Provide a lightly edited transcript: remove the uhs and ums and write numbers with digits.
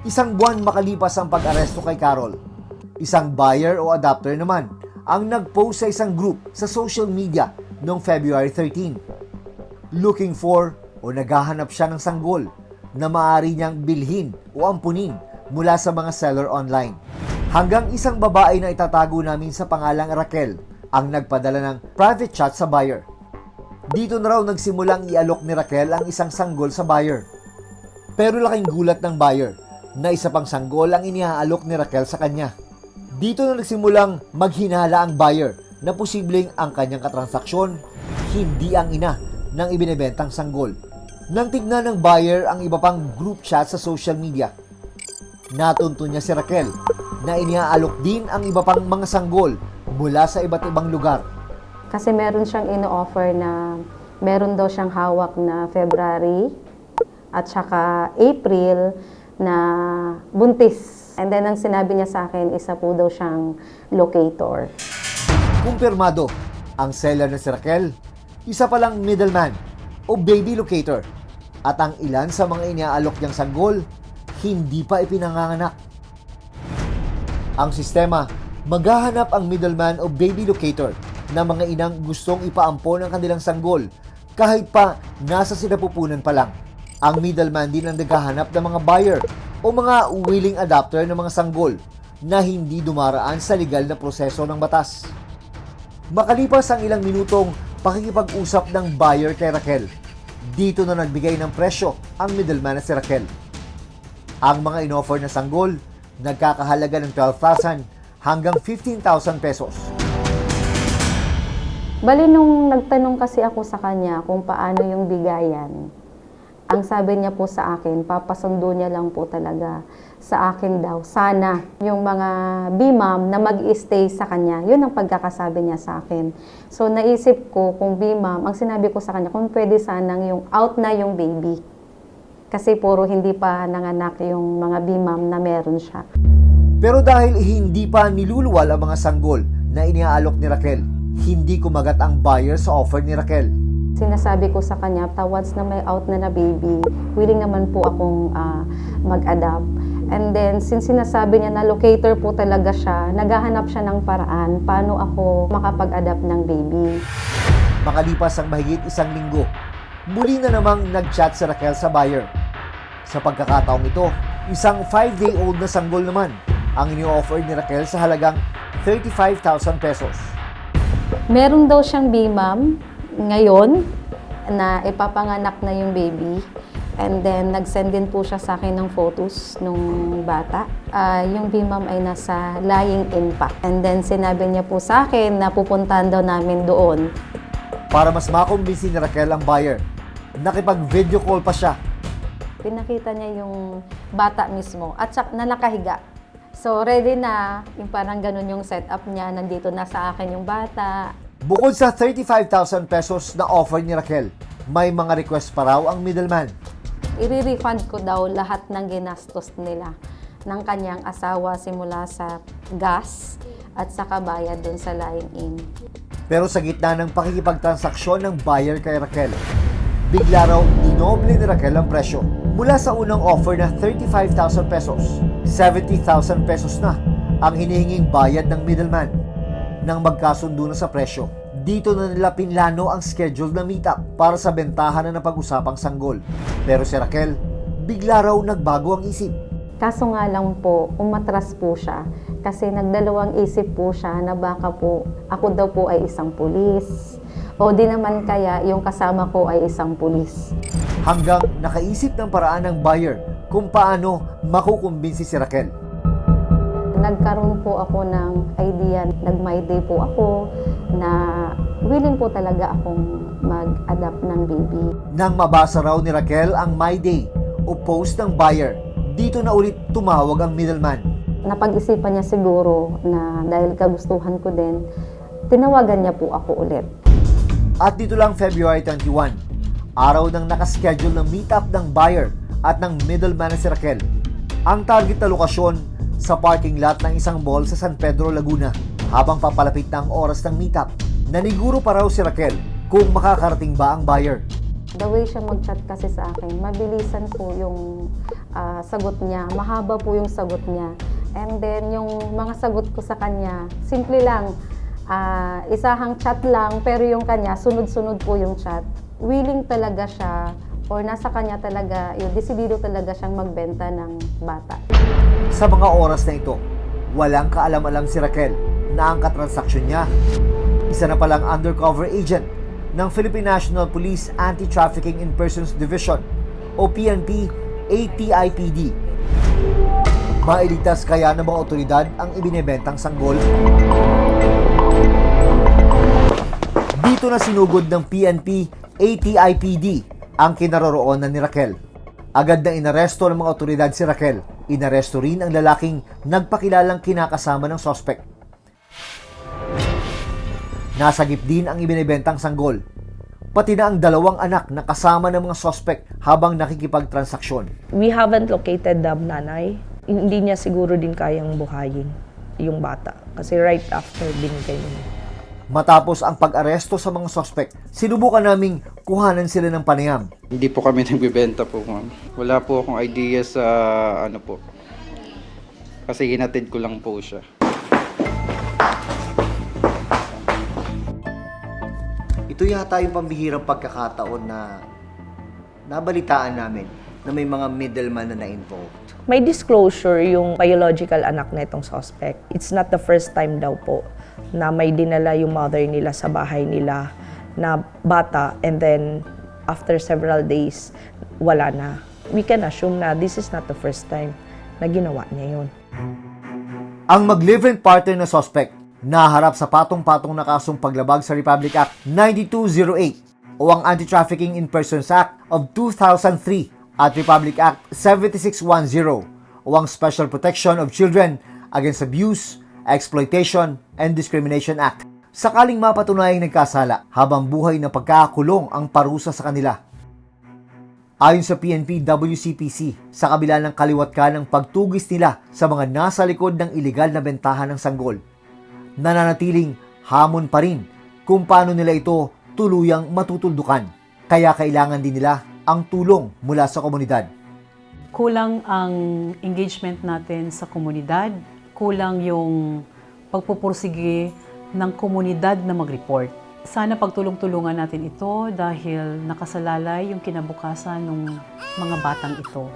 Isang buwan makalipas ang pag-aresto kay Carol, isang buyer o adopter naman ang nag-post sa isang group sa social media noong February 13. Looking for o naghahanap siya ng sanggol na maaari niyang bilhin o ampunin mula sa mga seller online. Hanggang isang babae na itatago namin sa pangalang Raquel ang nagpadala ng private chat sa buyer. Dito na raw nagsimulang ialok ni Raquel ang isang sanggol sa buyer. Pero laking gulat ng buyer na isa pang sanggol ang iniaalok ni Raquel sa kanya. Dito na nagsimulang maghinala ang buyer na posibleng ang kanyang katransaksyon hindi ang ina ng ibinebentang sanggol. Nang tignan ng buyer ang iba pang group chat sa social media, natunto niya si Raquel na iniaalok din ang iba pang mga sanggol mula sa iba't ibang lugar. Kasi meron siyang ino-offer na meron daw siyang hawak na February at saka April na buntis. And then ang sinabi niya sa akin, isa po daw siyang locator. Kumpirmado, ang seller na si Raquel, isa palang middleman o baby locator. At ang ilan sa mga iniaalok niyang sanggol, hindi pa ipinanganganak. Ang sistema, maghahanap ang middleman o baby locator na mga inang gustong ipaampon ang kanilang sanggol kahit pa nasa sinapupunan pa lang. Ang middleman din ang naghahanap ng mga buyer o mga willing adopter ng mga sanggol na hindi dumaraan sa legal na proseso ng batas. Makalipas ang ilang minutong pakikipag-usap ng buyer kay Raquel, dito na nagbigay ng presyo ang middleman na si Raquel. Ang mga inoffer na sanggol, nagkakahalaga ng 12,000 hanggang 15,000 pesos. Bali nung nagtanong kasi ako sa kanya kung paano yung bigayan, ang sabi niya po sa akin, papasundo niya lang po talaga sa akin daw. Sana yung mga B-mom na mag-stay sa kanya, yun ang pagkakasabi niya sa akin. So naisip ko kung B-mom, ang sinabi ko sa kanya, kung pwede sanang yung out na yung baby. Kasi puro hindi pa nanganak yung mga B-mom na meron siya. Pero dahil hindi pa niluluwal ang mga sanggol na iniaalok ni Raquel, hindi kumagat ang buyer sa offer ni Raquel. Sinasabi ko sa kanya, once na may out na baby, willing naman po akong mag-adopt. And then, since sinasabi niya na locator po talaga siya, naghahanap siya ng paraan paano ako makapag-adopt ng baby. Makalipas ang mahigit isang linggo, muli na namang nag-chat si Raquel sa buyer. Sa pagkakataong ito, isang 5-day-old na sanggol naman ang ini-offer ni Raquel sa halagang 35,000 pesos. Meron daw siyang B-mom ngayon na ipapanganak na yung baby. And then, nag-send din po siya sa akin ng photos nung bata. Yung B-mom ay nasa lying-in pa. And then, sinabi niya po sa akin na pupuntahan daw namin doon. Para mas makumbinsi ni Raquel ang buyer, nakipag-video call pa siya. Pinakita niya yung bata mismo at na nakahiga. So, ready na, yung parang ganun yung setup niya. Nandito na sa akin yung bata. Bukod sa 35,000 pesos na offer ni Raquel, may mga request pa raw ang middleman. I-refund ko daw lahat ng ginastos nila ng kanyang asawa simula sa gas at sa kabayad dun sa lying-in. Pero sa gitna ng pakikipagtransaksyon ng buyer kay Raquel, bigla raw dinoble ni Raquel ang presyo. Mula sa unang offer na 35,000 pesos, 70,000 pesos na ang hinihinging bayad ng middleman. Nang magkasundo na sa presyo, dito na nila pinlano ang schedule na meetup para sa bentahan na napag-usapang sanggol. Pero si Raquel, bigla raw nagbago ang isip. Kaso nga lang po, umatras po siya kasi nagdalawang isip po siya na baka po ako daw po ay isang pulis o di naman kaya yung kasama ko ay isang pulis. Hanggang nakaisip ng paraan ng buyer kung paano makukumbinsi si Raquel. Nagkaroon po ako ng idea, nag-my day po ako na willing po talaga akong mag-adopt ng baby. Nang mabasa raw ni Raquel ang My Day o post ng buyer, dito na ulit tumawag ang middleman. Napag-isipan niya siguro na dahil kagustuhan ko din, tinawagan niya po ako ulit. At dito lang February 21, araw ng nakaschedule ng meetup ng buyer at ng middleman na si Raquel. Ang target na lokasyon sa parking lot ng isang mall sa San Pedro, Laguna. Habang papalapit na ang oras ng meetup, naniguro pa raw si Raquel kung makakarating ba ang buyer. The way siya mag-chat kasi sa akin, mabilisan po yung sagot niya, mahaba po yung sagot niya. And then yung mga sagot ko sa kanya, simple lang, isahang chat lang, pero yung kanya, sunod-sunod po yung chat. Willing talaga siya, or nasa kanya talaga, yung desidido talaga siyang magbenta ng bata. Sa mga oras na ito, walang kaalam-alam si Raquel na ang katransaksyon niya. Isa na palang undercover agent ng Philippine National Police Anti-Trafficking in Persons Division o PNP ATIPD. Mailigtas kaya ng mga otoridad ang ibinebentang sanggol? Dito na sinugod ng PNP ATIPD ang kinaroroonan ni Raquel. Agad na inaresto ng mga otoridad si Raquel. Inaresto rin ang lalaking nagpakilalang kinakasama ng sospek. Nasagip din ang ibinebentang sanggol, pati na ang dalawang anak na kasama ng mga sospek habang nakikipagtransaksyon. We haven't located the nanay. Hindi niya siguro din kayang buhayin yung bata kasi right after binigay niya. Matapos ang pag-aresto sa mga sospek, sinubukan naming kuhanan sila ng panayam. Hindi po kami nagbibenta po, ma'am. Wala po akong idea sa ano po. Kasi hinatid ko lang po siya. Ito yata yung pambihirang pagkakataon na nabalitaan namin na may mga middleman na na-involved. May disclosure yung biological anak na itong suspect. It's not the first time daw po na may dinala yung mother nila sa bahay nila na bata and then after several days, wala na. We can assume na this is not the first time na ginawa niya yun. Ang mag-live-in partner na suspect naharap sa patong-patong na kasong paglabag sa Republic Act 9208 o ang Anti-Trafficking in Persons Act of 2003 at Republic Act 7610 o ang Special Protection of Children Against Abuse, Exploitation, and Discrimination Act. Sakaling mapatunayang nagkasala, habang buhay na pagkakakulong ang parusa sa kanila. Ayon sa PNP WCPC, sa kabila ng kaliwat ka ng pagtugis nila sa mga nasa likod ng iligal na bentahan ng sanggol, nananatiling hamon pa rin kung paano nila ito tuluyang matutuldukan. Kaya kailangan din nila ang tulong mula sa komunidad. Kulang ang engagement natin sa komunidad, kulang yung pagpupursige ng komunidad na mag-report. Sana pagtulong-tulungan natin ito dahil nakasalalay yung kinabukasan ng mga batang ito.